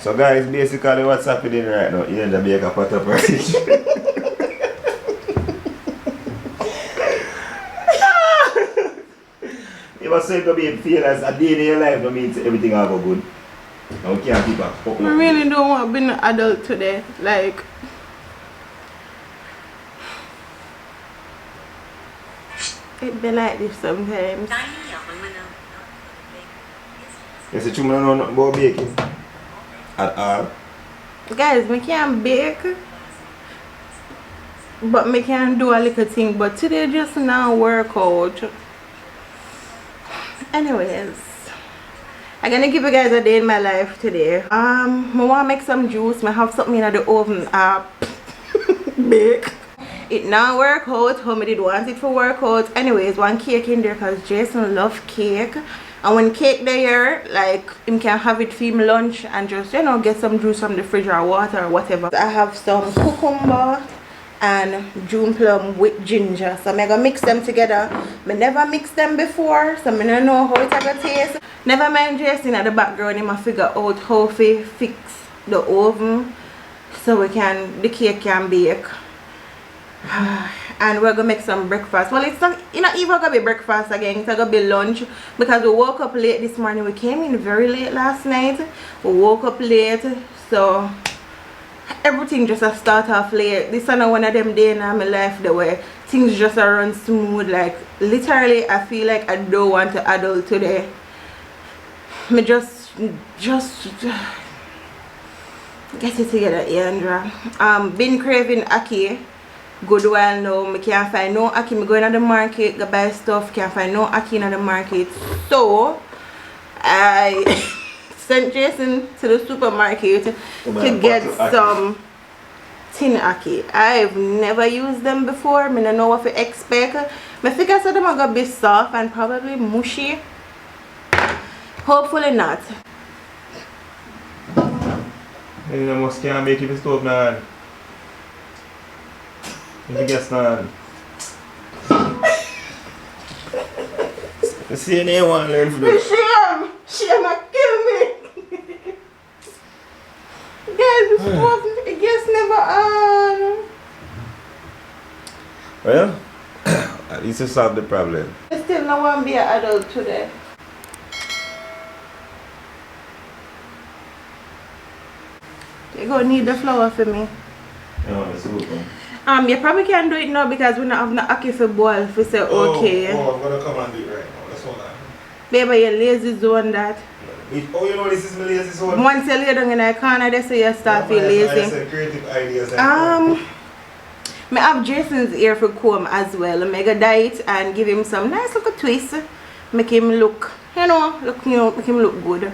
So guys, basically what's happening right now in the Jamaica pot up right? You must say to be feel as a day in your life don't mean everything will go good. Now we can't keep up. I really don't want to be an adult today. Like, it be like this sometimes. You see, you don't know nothing about baking at all. Guys, I can't bake, but I can do a little thing. But today just now work out. Anyways, I'm gonna give you guys a day in my life today. I want to make some juice. I have something in the oven. Bake. It now work out how I did want it for work out. Anyways, one cake in there because Jason loves cake. And when cake there, like, him can have it for him lunch and just, you know, get some juice from the fridge or water or whatever. I have some cucumber and June plum with ginger. So I'm gonna mix them together. I never mixed them before, so I don't know how it's gonna taste. Never mind Jason at the background, him figure out how to fix the oven so the cake can bake. And we're gonna make some breakfast. Well, it's not even gonna be breakfast again, it's gonna be lunch because we woke up late this morning. We came in very late last night. We woke up late, so everything just a start off late. This is not one of them days in my life the way things just run smooth. Like literally I feel like I don't want to adult today. Me just get it together, Andra. Been craving ackee good while now. I can't find no ackee. I going to the market, go buy stuff, can't find no ackee in the market. So I sent Jason to the supermarket to get some tin ackee. I've never used them before. I don't know what to expect. I figure so them are gonna be soft and probably mushy. Hopefully not. You must can't make it stove now. You guess now. You see anyone learn from this? Shame might kill me. Guys, the stove it gets never on. Well, at least you solve the problem. I still don't want to be an adult today. You're gonna need the flour for me. You probably can't do it now because we don't have no ackee for boil if we say okay. Oh, I'm gonna come and do it right now. That's all I have. Baby, you're lazy doing that. Oh, you know this is my lazy zone. Once you lay down in the corner, they say you start feel lazy. I said creative ideas. I have Jason's ear for comb as well. I make a diet and give him some nice little twist. Make him look, make him look good.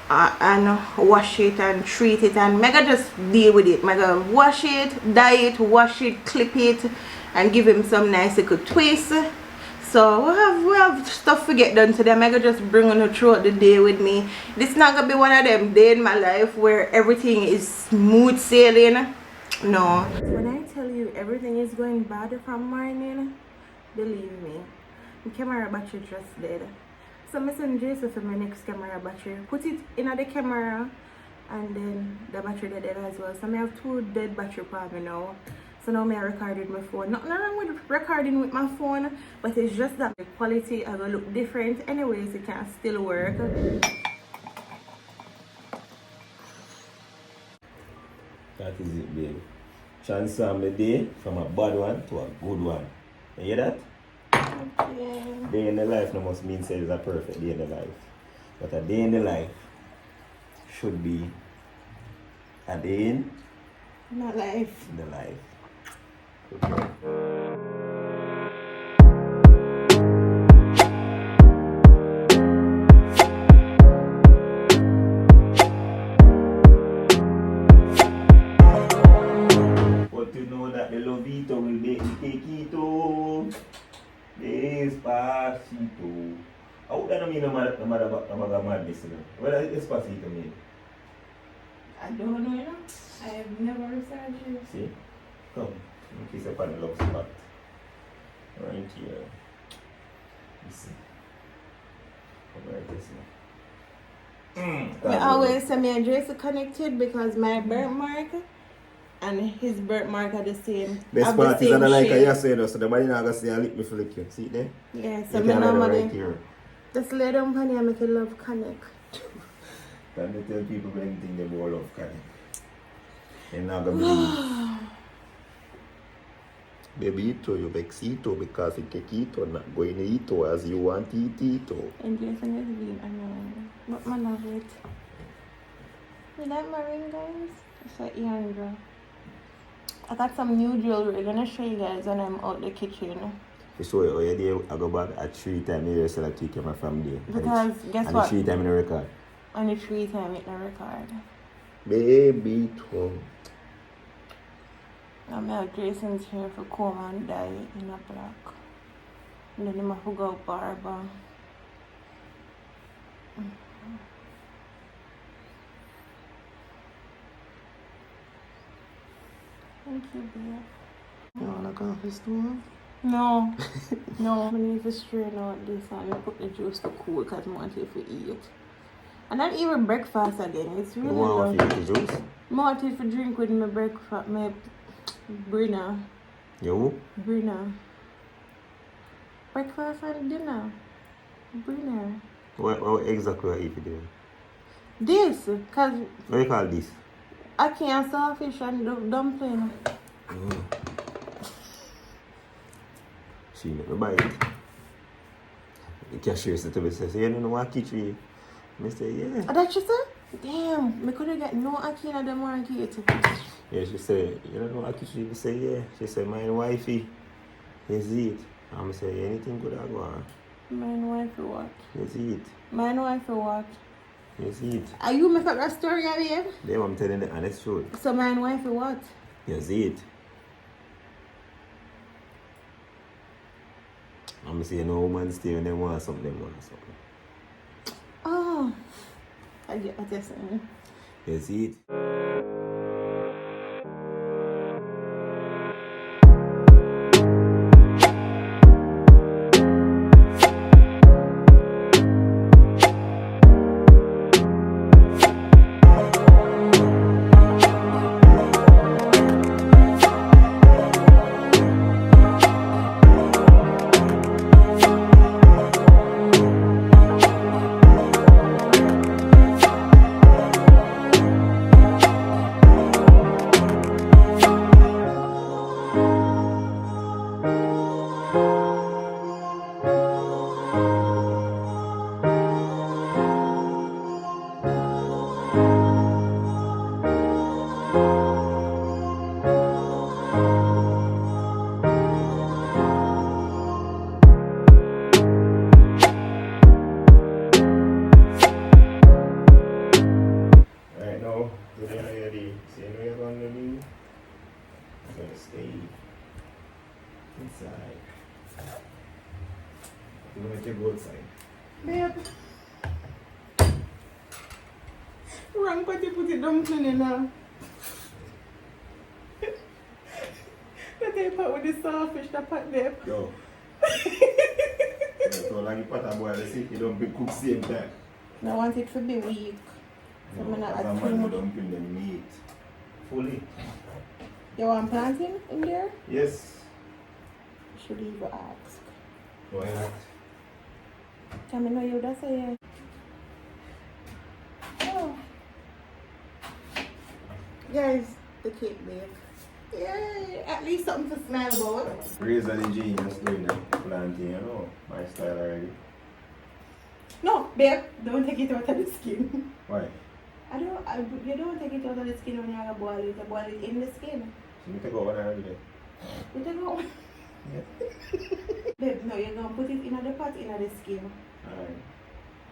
And wash it and treat it and make just deal with it. Make wash it, dye it, wash it, clip it, and give him some nice little twist. So we have stuff to get done today. I just bring on throughout the day with me. This is not gonna be one of them days in my life where everything is smooth sailing. No. When I tell you everything is going bad from morning, believe me. My camera battery just dead. So I send Jason for my next camera battery. Put it in the camera and then the battery dead as well. So I have 2 dead battery for me now. So now I record with my phone. Nothing wrong with recording with my phone, but it's just that the quality is gonna look different. Anyways, it can still work. That is it, babe. Transform the day from a bad one to a good one. You hear that? Yeah. Day in the life no must mean say it's a perfect day in the life. But a day in the life should be a day in My life. the life. But you know that the Lovito will make the cakeito. Despacito. I would not mean no matter madness. What does Despacito mean? I don't know, I have never researched it. See? Come. In case I find a love spot. Right here. You see? Come right this now. I always say me and Jason connected because my birthmark and his birthmark are the same. Best part is that I like a yes, so the body not going to see a lip me flick you. See there? Yeah, so me normally right here. Just lay down on you and make you love connect. Can they tell people anything they more love connect? They're not going to believe. Baby, Ito, you make Ito because it take Ito, not going to Ito as you want to eat Ito. And Jason is being annoying. But I love it. You like my ring, guys? It's an earring. I got some new jewelry. I'm gonna show you guys when I'm out the kitchen. For sure, oh yeah, there, I go back at 3 times a year, so I take camera from there. Because guess what? And 3 times in the record. Only 3 times in the record. Baby, too. I'm out Jason's here for comb and dye in a black. And then I'm going to go barber. Thank you, dear. You want a coffee store? No. No, I need to straighten out this and I put the juice to cool because I want it to eat. And not even breakfast again. It's really long. You want to eat the juice? I want it to drink with my breakfast, my Brina. You? Brina. Breakfast and dinner. Brina. What exactly are you doing? This, because... What do you call this? I can't sawfish and dumpling. She never buy it. The cashier said to me, say, you don't know what kitchen? I say, yeah. Oh, that she said? Damn, I couldn't get no ackee in the market. Yeah, she said, you don't know what kitchen? I say, yeah. She said, my wifey, is it? I'm say, anything good I go on. Mine wifey what? Is it? Mine wifey what? Is it? Are you make up that story again? Damn, I'm telling the honest truth. So mine wifey what? Is it? I'm saying no woman stay when they want something, they want something. Oh, I get what you're saying. Is it? Wrong part you put it dumpling in now. The tape part with the sawfish, the pot there. Yo. So like you put a boy, let's see if you don't be cook same time. I want it to be weak. So I'm not add too much. Dumpling the meat. Fully. You want plantain in there? Yes. Should even ask. Why not? Can I know you that's a Oh. Guys, the cake bake. Yay! At least something to smell about. Razor the genius doing the planting, you know. My style already. No, babe, don't take it out of the skin. Why? You don't take it out of the skin when you boil it. You boil it in the skin. So you take out one already there. You take out one? Yeah. Babe, no, you're going to put it in the pot, in the skin. Alright.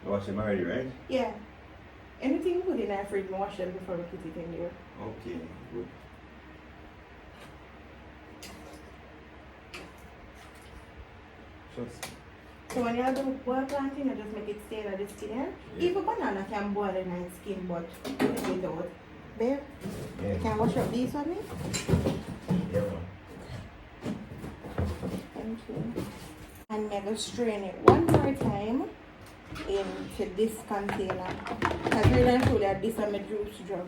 You wash them already, right? Yeah. Anything you put in the fridge, wash them before we put it in there. Okay, good. Just. So when you do boil plantain, you just make it stay in the skin. Yeah. Even banana can boil in the skin, but take it out. Babe, yeah. Can you wash up these for me? Yeah, man. Thank you. And maybe strain it one more time in to this container. Because really and truly this is my juice jug.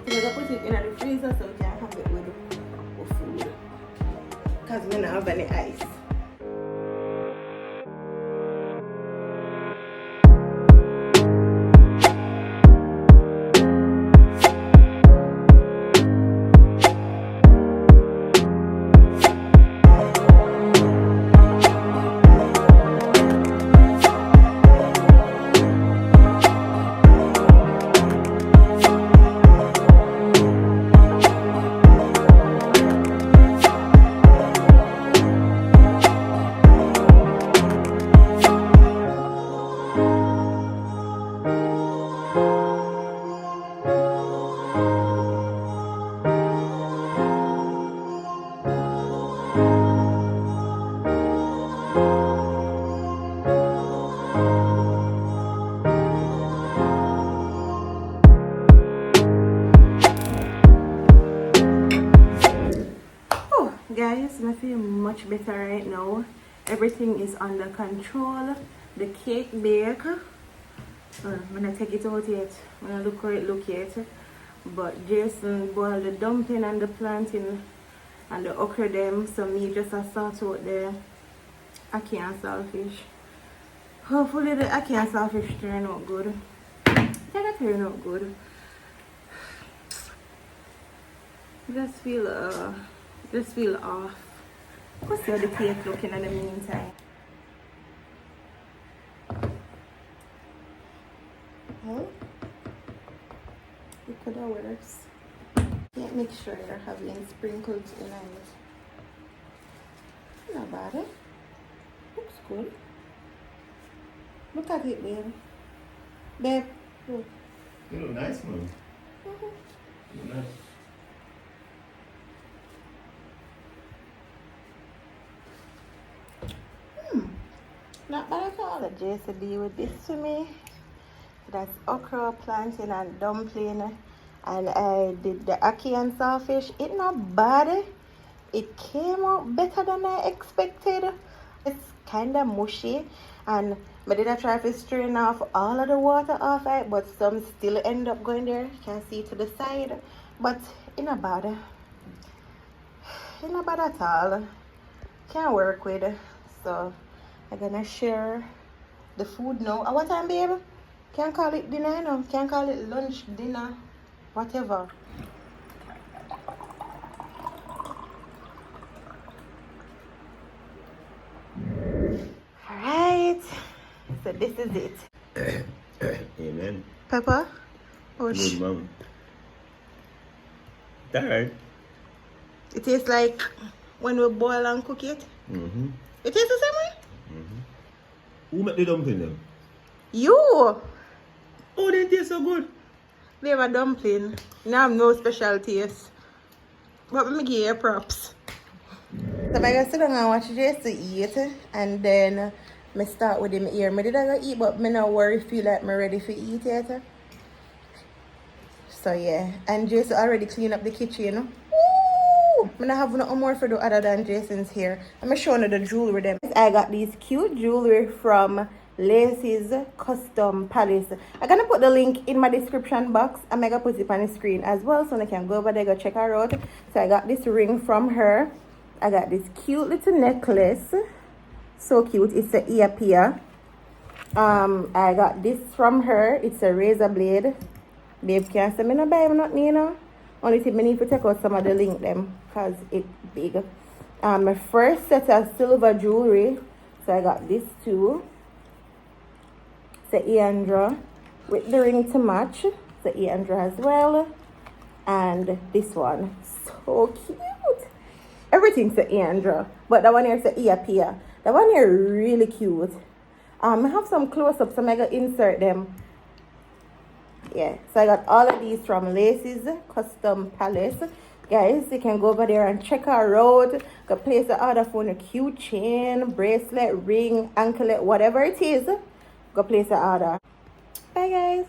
I'm going to put it in the freezer so we can have it with food. Because we don't have any ice. Guys, I feel much better right now. Everything is under control. The cake bake. I'm gonna take it out yet. I'm gonna look how it look yet. But Jason boiled the dumpling and the plantain and the okra them. So me just a sort out the ackee and saltfish. Hopefully the ackee and saltfish turn out good. They turn out good. Just feel off. What's the other cake looking in the meantime? Well, it could have worse. Can't make sure you're having sprinkles in it. Not bad, eh? Looks good. Look at it, babe. Babe, look. You look nice, man. Mm-hmm. You look nice. Not bad at all. Jason be with this to me. That's okra, plantain and dumpling. And I did the ackee and saltfish. It's not bad. It came out better than I expected. It's kind of mushy. And I did try to strain off all of the water off it. But some still end up going there. You can see to the side. But it's not bad. It's not bad at all. Can work with. So I'm gonna share the food now. At what time, babe? Can't call it dinner, you know. Can't call it lunch, dinner, whatever. Alright. So this is it. Amen. Pepper? Good, mom. Alright. It tastes like when we boil and cook it. Mm-hmm. It tastes the same way? Who made the dumpling then? You! Oh, they taste so good. They have a dumpling. Now I have no special taste. But let me give you props. So I'm going to sit down and watch Jason eat. And then I start with him here. I didn't eat, but I not worry feel like I'm ready for eat yet. So yeah. And Jason already cleaned up the kitchen. Woo! I don't have no more for do other than Jason's hair. I'm showing you the jewelry them. I got these cute jewelry from Lacey's Custom Palace. I'm gonna put the link in my description box. I'm gonna put it on the screen as well so you can go over there, go check her out. So I got this ring from her. I got this cute little necklace. So cute. It's an ear pier. I got this from her. It's a razor blade. Babe can't say me no buy me nothing, you know. Only thing me need to take out some of the link them because it's big. My first set of silver jewelry. So I got this too. It's a Eandra with the ring to match. It's a Eandra as well. And this one. So cute. Everything's a Eandra. But that one here is a Eapia. That one here really cute. I have some close-ups, so I'm going to insert them. Yeah, so I got all of these from Laces Custom Palace. Guys, you can go over there and check her out. Go place the order for a cute chain, bracelet, ring, anklet, whatever it is. Go place the order. Bye, guys.